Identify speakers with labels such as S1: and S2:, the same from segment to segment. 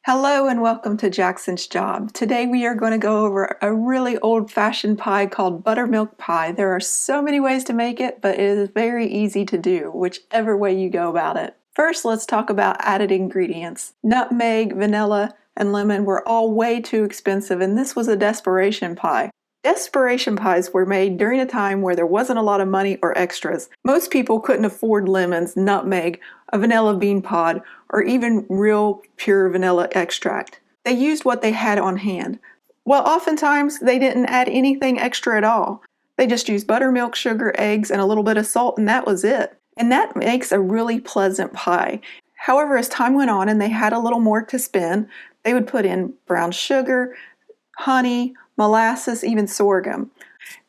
S1: Hello and welcome to Jackson's Job. Today we are going to go over a really old-fashioned pie called buttermilk pie. There are so many ways to make it, but it is very easy to do, whichever way you go about it. First, let's talk about added ingredients. Nutmeg, vanilla, and lemon were all way too expensive, and this was a desperation pie. Desperation pies were made during a time where there wasn't a lot of money or extras. Most people couldn't afford lemons, nutmeg, a vanilla bean pod, or even real pure vanilla extract. They used what they had on hand. Well, oftentimes they didn't add anything extra at all. They just used buttermilk, sugar, eggs, and a little bit of salt, and that was it. And that makes a really pleasant pie. However, as time went on and they had a little more to spend, they would put in brown sugar, honey, molasses, even sorghum.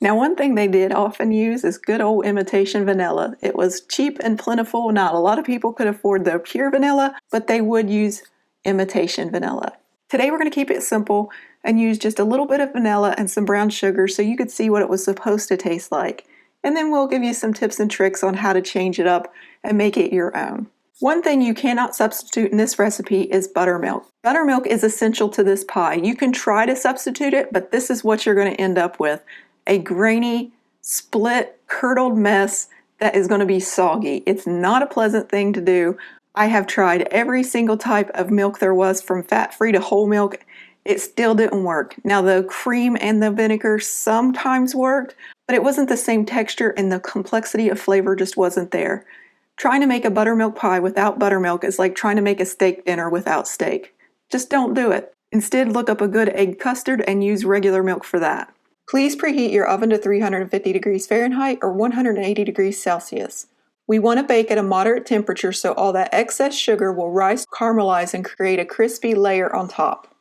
S1: Now, one thing they did often use is good old imitation vanilla. It was cheap and plentiful. Not a lot of people could afford the pure vanilla, but they would use imitation vanilla. Today we're going to keep it simple and use just a little bit of vanilla and some brown sugar so you could see what it was supposed to taste like. And then we'll give you some tips and tricks on how to change it up and make it your own. One thing you cannot substitute in this recipe is buttermilk. Buttermilk is essential to this pie. You can try to substitute it, but this is what you're going to end up with. A grainy, split, curdled mess that is going to be soggy. It's not a pleasant thing to do. I have tried every single type of milk there was, from fat-free to whole milk. It still didn't work. Now, the cream and the vinegar sometimes worked, but it wasn't the same texture, and the complexity of flavor just wasn't there. Trying to make a buttermilk pie without buttermilk is like trying to make a steak dinner without steak. Just don't do it. Instead, look up a good egg custard and use regular milk for that. Please preheat your oven to 350 degrees Fahrenheit or 180 degrees Celsius. We want to bake at a moderate temperature so all that excess sugar will rise, caramelize, and create a crispy layer on top.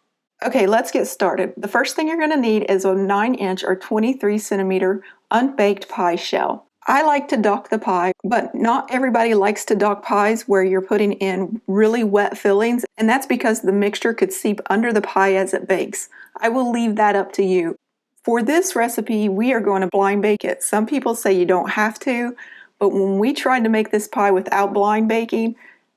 S1: Okay, let's get started. The first thing you're going to need is a 9-inch or 23 centimeter unbaked pie shell. I like to dock the pie, but not everybody likes to dock pies where you're putting in really wet fillings, and that's because the mixture could seep under the pie as it bakes. I will leave that up to you. For this recipe, we are going to blind bake it. Some people say you don't have to, but when we tried to make this pie without blind baking,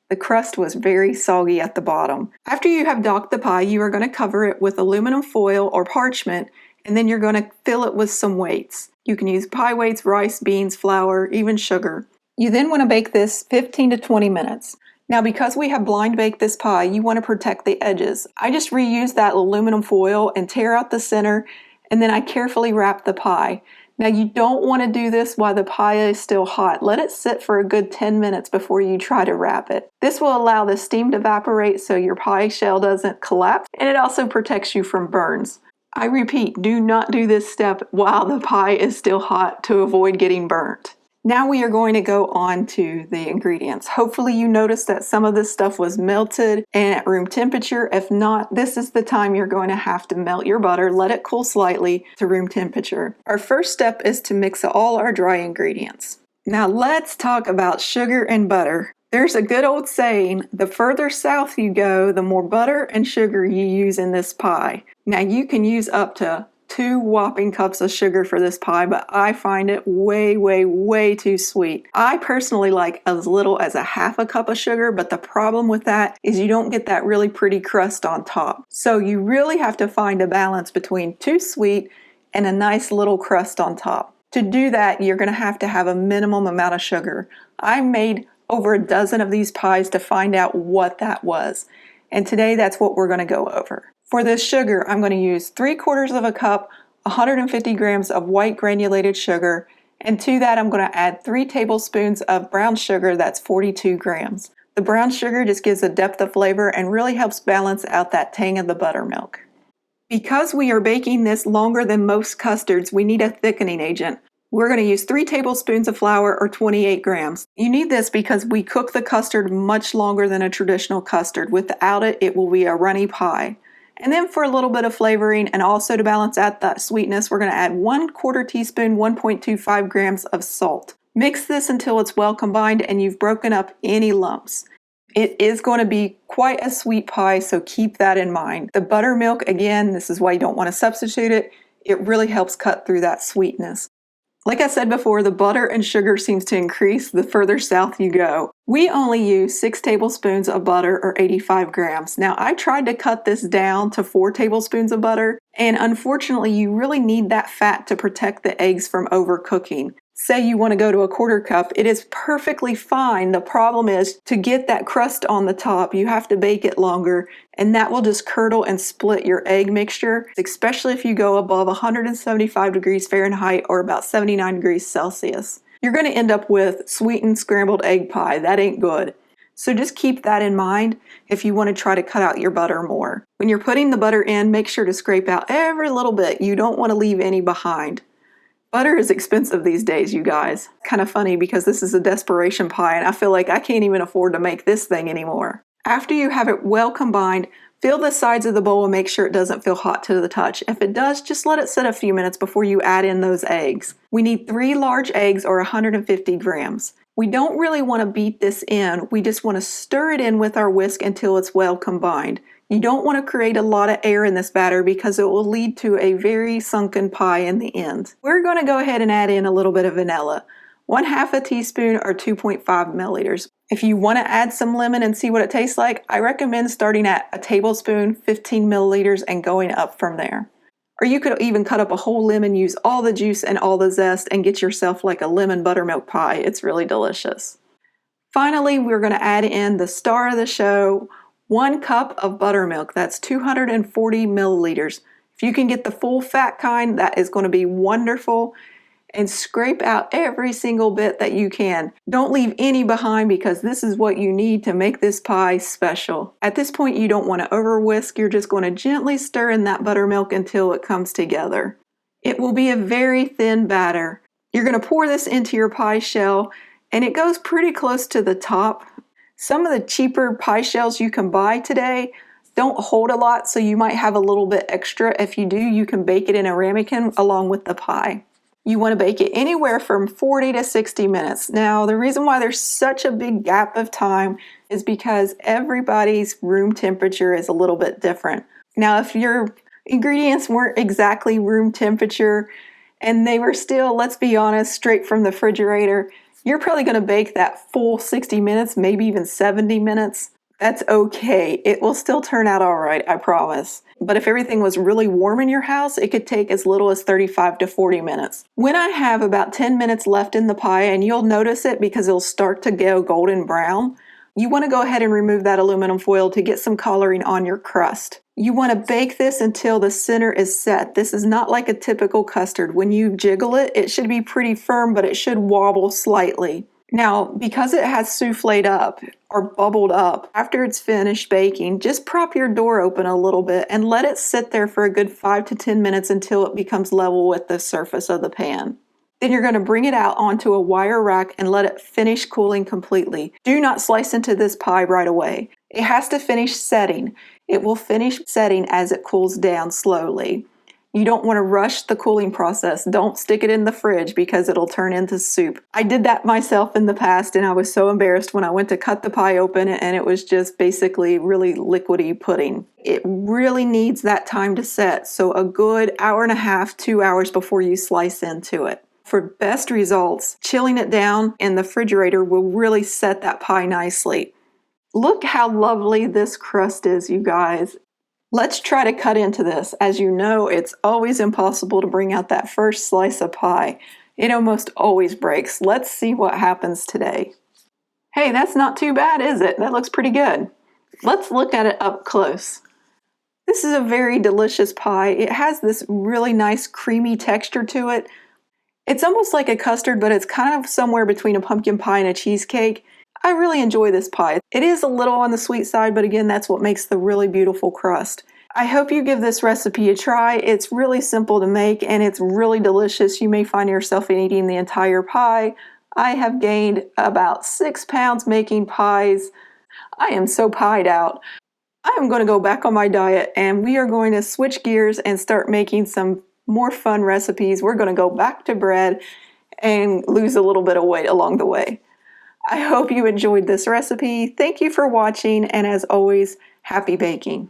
S1: the crust was very soggy at the bottom. After you have docked the pie, you are going to cover it with aluminum foil or parchment, and then you're going to fill it with some weights. You can use pie weights, rice, beans, flour, even sugar. You then want to bake this 15 to 20 minutes. Now, because we have blind baked this pie, you want to protect the edges. I just reuse that aluminum foil and tear out the center, and then I carefully wrap the pie. Now, you don't want to do this while the pie is still hot. Let it sit for a good 10 minutes before you try to wrap it. This will allow the steam to evaporate so your pie shell doesn't collapse, and it also protects you from burns. I repeat, do not do this step while the pie is still hot to avoid getting burnt. Now we are going to go on to the ingredients. Hopefully you noticed that some of this stuff was melted and at room temperature. If not, this is the time you're going to have to melt your butter, let it cool slightly to room temperature. Our first step is to mix all our dry ingredients. Now let's talk about sugar and butter. There's a good old saying, the further south you go, the more butter and sugar you use in this pie. Now you can use up to 2 whopping cups of sugar for this pie, but I find it way too sweet. I personally like as little as a half a cup of sugar, but the problem with that is you don't get that really pretty crust on top. So you really have to find a balance between too sweet and a nice little crust on top. To do that, you're going to have a minimum amount of sugar. I made over a dozen of these pies to find out what that was. And today that's what we're going to go over. For this sugar, I'm going to use 3/4 of a cup, 150 grams of white granulated sugar, and to that I'm going to add 3 tablespoons of brown sugar, that's 42 grams. The brown sugar just gives a depth of flavor and really helps balance out that tang of the buttermilk. Because we are baking this longer than most custards, we need a thickening agent. We're going to use 3 tablespoons of flour or 28 grams. You need this because we cook the custard much longer than a traditional custard. Without it, it will be a runny pie. And then for a little bit of flavoring and also to balance out that sweetness, we're going to add 1/4 teaspoon, 1.25 grams of salt. Mix this until it's well combined and you've broken up any lumps. It is going to be quite a sweet pie, so keep that in mind. The buttermilk, again, this is why you don't want to substitute it. It really helps cut through that sweetness. Like I said before, the butter and sugar seems to increase the further south you go. We only use 6 tablespoons of butter or 85 grams. Now, I tried to cut this down to 4 tablespoons of butter, and unfortunately, you really need that fat to protect the eggs from overcooking. Say you want to go to a 1/4 cup, it is perfectly fine. The problem is to get that crust on the top, you have to bake it longer, and that will just curdle and split your egg mixture, especially if you go above 175 degrees Fahrenheit or about 79 degrees Celsius. You're going to end up with sweetened scrambled egg pie. That ain't good. So just keep that in mind if you want to try to cut out your butter more. When you're putting the butter in, make sure to scrape out every little bit. You don't want to leave any behind. Butter is expensive these days, you guys. Kind of funny because this is a desperation pie and I feel like I can't even afford to make this thing anymore. After you have it well combined, fill the sides of the bowl and make sure it doesn't feel hot to the touch. If it does, just let it sit a few minutes before you add in those eggs. We need 3 large eggs or 150 grams. We don't really want to beat this in. We just want to stir it in with our whisk until it's well combined. You don't want to create a lot of air in this batter because it will lead to a very sunken pie in the end. We're going to go ahead and add in a little bit of vanilla. 1/2 teaspoon or 2.5 milliliters. If you want to add some lemon and see what it tastes like, I recommend starting at a tablespoon, 15 milliliters, and going up from there. Or you could even cut up a whole lemon, use all the juice and all the zest, and get yourself like a lemon buttermilk pie. It's really delicious. Finally, we're going to add in the star of the show, 1 cup of buttermilk. That's 240 milliliters. If you can get the full fat kind, that is going to be wonderful. And scrape out every single bit that you can. Don't leave any behind because this is what you need to make this pie special. At this point, you don't want to over whisk. You're just going to gently stir in that buttermilk until it comes together. It will be a very thin batter. You're going to pour this into your pie shell and it goes pretty close to the top. Some of the cheaper pie shells you can buy today don't hold a lot, so you might have a little bit extra. If you do, you can bake it in a ramekin along with the pie. You want to bake it anywhere from 40 to 60 minutes. Now, the reason why there's such a big gap of time is because everybody's room temperature is a little bit different. Now, if your ingredients weren't exactly room temperature and they were still, let's be honest, straight from the refrigerator, you're probably going to bake that full 60 minutes, maybe even 70 minutes. That's okay. It will still turn out all right, I promise. But if everything was really warm in your house, it could take as little as 35 to 40 minutes. When I have about 10 minutes left in the pie, and you'll notice it because it'll start to go golden brown, you want to go ahead and remove that aluminum foil to get some coloring on your crust. You want to bake this until the center is set. This is not like a typical custard. When you jiggle it, it should be pretty firm, but it should wobble slightly. Now, because it has souffled up or bubbled up, after it's finished baking, just prop your door open a little bit and let it sit there for a good 5 to 10 minutes until it becomes level with the surface of the pan. Then you're going to bring it out onto a wire rack and let it finish cooling completely. Do not slice into this pie right away. It has to finish setting. It will finish setting as it cools down slowly. You don't want to rush the cooling process. Don't stick it in the fridge because it'll turn into soup. I did that myself in the past and I was so embarrassed when I went to cut the pie open and it was just basically really liquidy pudding. It really needs that time to set, so a good hour and a half, 2 hours before you slice into it. For best results, chilling it down in the refrigerator will really set that pie nicely. Look how lovely this crust is, you guys. Let's try to cut into this. As you know, it's always impossible to bring out that first slice of pie. It almost always breaks. Let's see what happens today. Hey, that's not too bad, is it? That looks pretty good. Let's look at it up close. This is a very delicious pie. It has this really nice creamy texture to it. It's almost like a custard, but it's kind of somewhere between a pumpkin pie and a cheesecake. I really enjoy this pie. It is a little on the sweet side, but again, that's what makes the really beautiful crust. I hope you give this recipe a try. It's really simple to make and it's really delicious. You may find yourself eating the entire pie. I have gained about 6 pounds making pies. I am so pied out. I am going to go back on my diet and we are going to switch gears and start making some more fun recipes. We're going to go back to bread and lose a little bit of weight along the way. I hope you enjoyed this recipe. Thank you for watching, and as always, happy baking.